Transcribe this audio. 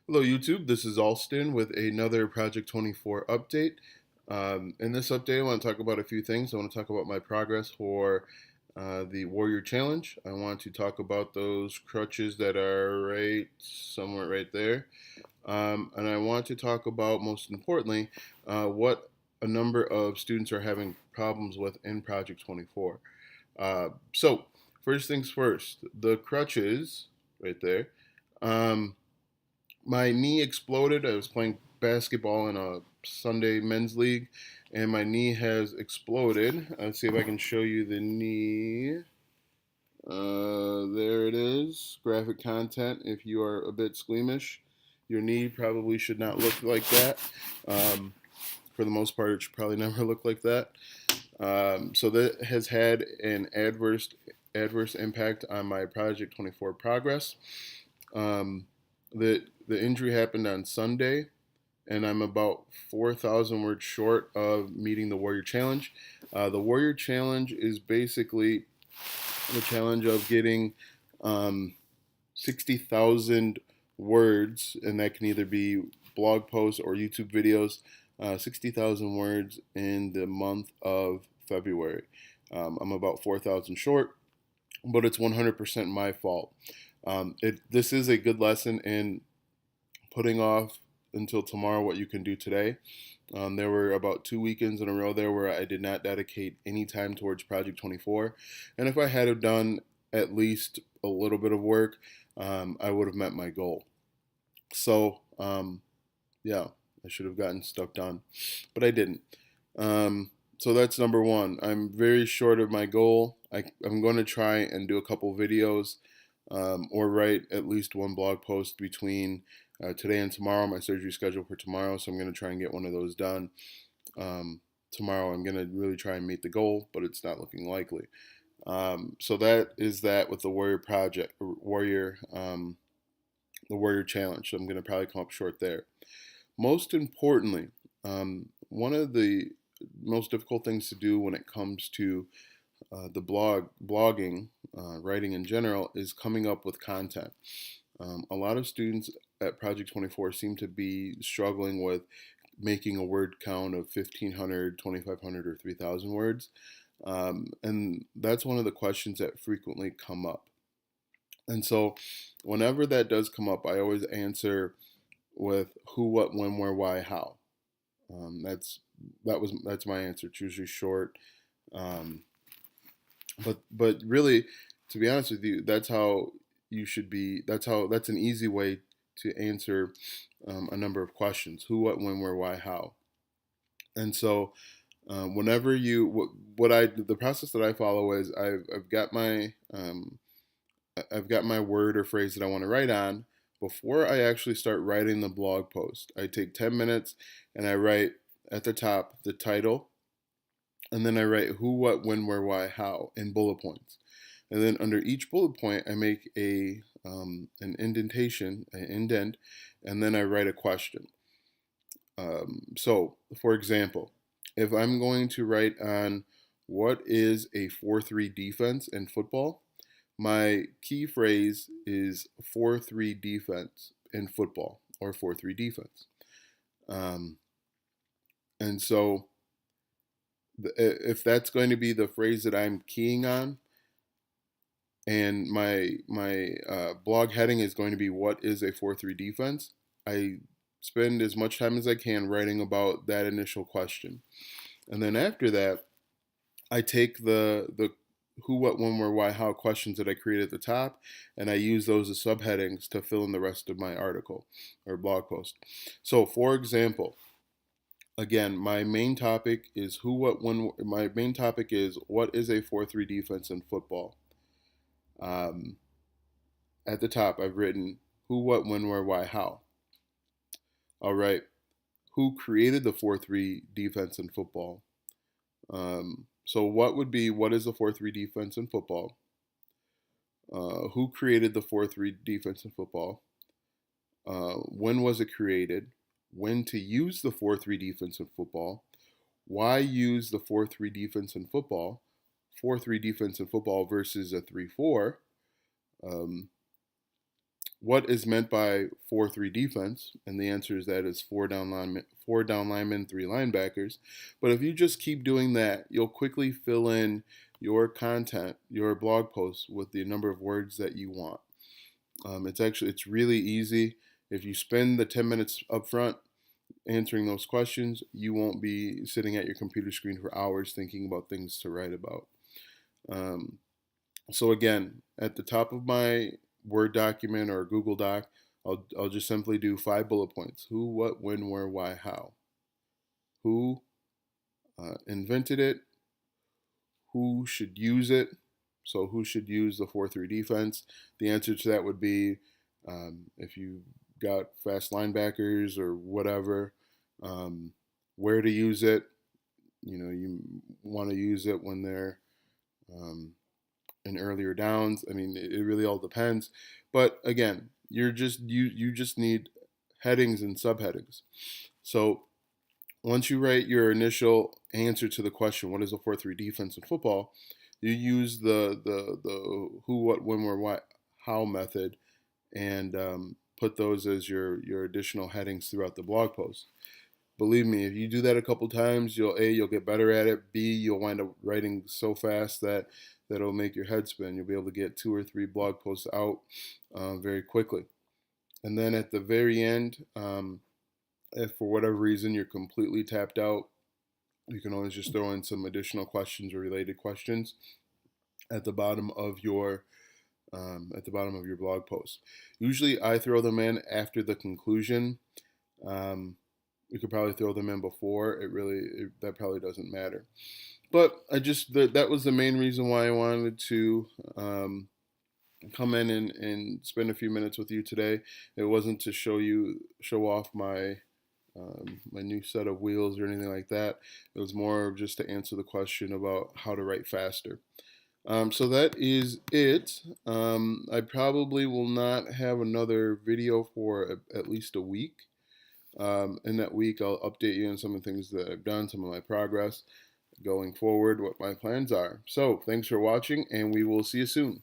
Hello YouTube, this is Alston with another Project 24 update. In this update I want to talk about a few things. I want to talk about my progress for the Warrior Challenge. I want to talk about those crutches that are somewhere right there. And I want to talk about, most importantly, what a number of students are having problems with in Project 24. So, first things first, the crutches right there. Um, my knee exploded. I was playing basketball in a Sunday men's league, and my knee has exploded. Let's see if I can show you the knee. There it is. Graphic content. If you are a bit squeamish, your knee probably should not look like that. Um, for the most part, it should probably never look like that. So that has had an adverse impact on my Project 24 progress. Um, the injury happened on Sunday, and I'm about 4,000 words short of meeting the Warrior Challenge. The Warrior Challenge is basically the challenge of getting 60,000 words, and that can either be blog posts or YouTube videos. 60,000 words in the month of February. I'm about 4,000 short, but it's 100% my fault. This is a good lesson in putting off until tomorrow what you can do today. There were about 2 weekends in a row there where I did not dedicate any time towards Project 24. And if I had have done at least a little bit of work, I would have met my goal. So, yeah, I should have gotten stuff done, but I didn't. So that's number one. I'm very short of my goal. I'm going to try and do a couple videos or write at least one blog post between today and tomorrow. My surgery schedule for tomorrow, so I'm going to try and get one of those done. Tomorrow I'm going to really try and meet the goal, but it's not looking likely. So that is that with the the Warrior Challenge. So I'm going to probably come up short there. Most importantly, one of the most difficult things to do when it comes to blogging, writing in general, is coming up with content. A lot of students at Project 24 seem to be struggling with making a word count of 1,500, 2,500, or 3,000 words. And that's one of the questions that frequently come up. And so whenever that does come up, I always answer with who, what, when, where, why, how. That's my answer. It's usually short. Um, but really, to be honest with you, that's how you should be. That's an easy way to answer a number of questions: who, what, when, where, why, how. And so, whenever the process that I follow is I've got my word or phrase that I want to write on. Before I actually start writing the blog post, I take 10 minutes and I write at the top the title, and then I write who, what, when, where, why, how in bullet points. And then under each bullet point, I make an indent, and then I write a question. So, for example, if I'm going to write on what is a 4-3 defense in football, my key phrase is 4-3 defense in football, or 4-3 defense. And so if that's going to be the phrase that I'm keying on, and my blog heading is going to be what is a 4-3 defense, I spend as much time as I can writing about that initial question. And then after that, I take the who, what, when, where, why, how questions that I create at the top, and I use those as subheadings to fill in the rest of my article or blog post. So, for example, again, my main topic is who, what, when. My main topic is what is a 4-3 defense in football. At the top, I've written who, what, when, where, why, how. All right, who created the 4-3 defense in football? So what is the 4-3 defense in football? Who created the 4-3 defense in football? When was it created? When to use the 4-3 defense in football? Why use the 4-3 defense in football? 4-3 defense in football versus a 3-4. what is meant by 4-3 defense? And the answer is that is four down linemen, three linebackers. But if you just keep doing that, you'll quickly fill in your content, your blog posts with the number of words that you want. It's really easy. If you spend the 10 minutes up front answering those questions, you won't be sitting at your computer screen for hours thinking about things to write about. Um, so again, at the top of my Word document or Google Doc, I'll just simply do 5 bullet points: who, what, when, where, why, how. Who invented it? Who should use it? So who should use the 4-3 defense? The answer to that would be if you got fast linebackers or whatever. Um, where to use it? You want to use it when they're um, in earlier downs. I mean, it really all depends. But again, you just need headings and subheadings. So once you write your initial answer to the question, what is a 4-3 defense in football? You use the who, what, when, where, why, how method, and put those as your additional headings throughout the blog post. Believe me, if you do that a couple times, you'll get better at it. B, you'll wind up writing so fast that that'll make your head spin. You'll be able to get 2 or 3 blog posts out very quickly. And then at the very end, if for whatever reason you're completely tapped out, you can always just throw in some additional questions or related questions at the bottom of your blog post. Usually, I throw them in after the conclusion. You could probably throw them in before. That probably doesn't matter. But that was the main reason why I wanted to come in and spend a few minutes with you today. It wasn't to show off my new set of wheels or anything like that. It was more just to answer the question about how to write faster. So that is it. I probably will not have another video for at least a week. In that week, I'll update you on some of the things that I've done, some of my progress going forward, what my plans are. So thanks for watching, and we will see you soon.